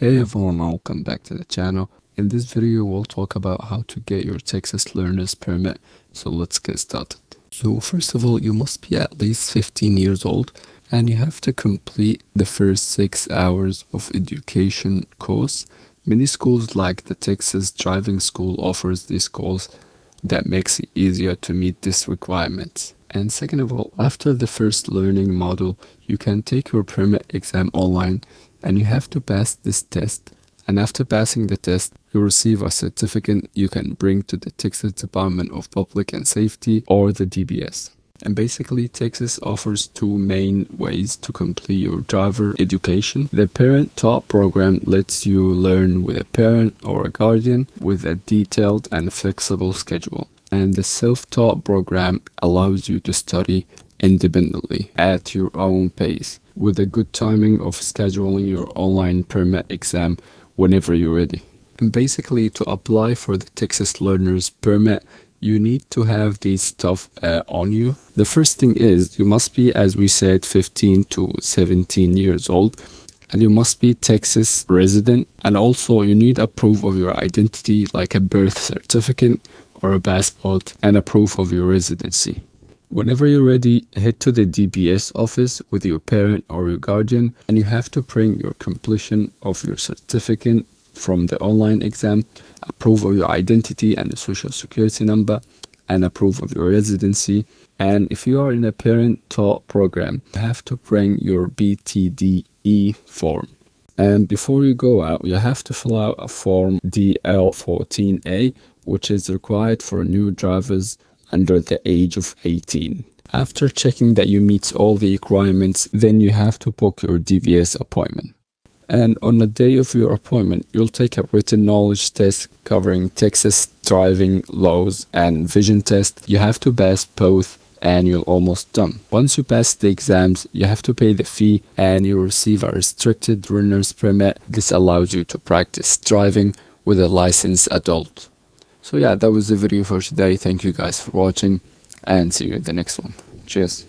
Hey everyone, welcome back to the channel. In this video, we'll talk about how to get your Texas Learner's Permit. So let's get started. So first of all, you must be at least 15 years old and you have to complete the first 6 hours of education course. Many schools like the Texas Driving School offers this course that makes it easier to meet these requirements. And second of all, after the first learning module, you can take your permit exam online and you have to pass this test. And after passing the test, you receive a certificate you can bring to the Texas Department of Public and Safety or the DBS. And basically, Texas offers two main ways to complete your driver education. The parent-taught program lets you learn with a parent or a guardian with a detailed and flexible schedule. And the self-taught program allows you to study independently at your own pace with a good timing of scheduling your online permit exam whenever you're ready. And basically, to apply for the Texas Learner's Permit, you need to have these stuff on you. The first thing is you must be, as we said, 15 to 17 years old, and you must be Texas resident. And also you need a proof of your identity, like a birth certificate or a passport, and a proof of your residency. Whenever you're ready, head to the DBS office with your parent or your guardian, and you have to bring your completion of your certificate from the online exam, a proof of your identity and the social security number, and a proof of your residency. And if you are in a parent-taught program, you have to bring your BTDE form. And before you go out, you have to fill out a form DL14A, which is required for new drivers under the age of 18. After checking that you meet all the requirements, then you have to book your DVS appointment. And on the day of your appointment, you'll take a written knowledge test covering Texas driving laws and vision test. You have to pass both and you're almost done. Once you pass the exams, you have to pay the fee and you receive a restricted learner's permit. This allows you to practice driving with a licensed adult. So yeah, that was the video for today. Thank you guys for watching and see you in the next one. Cheers.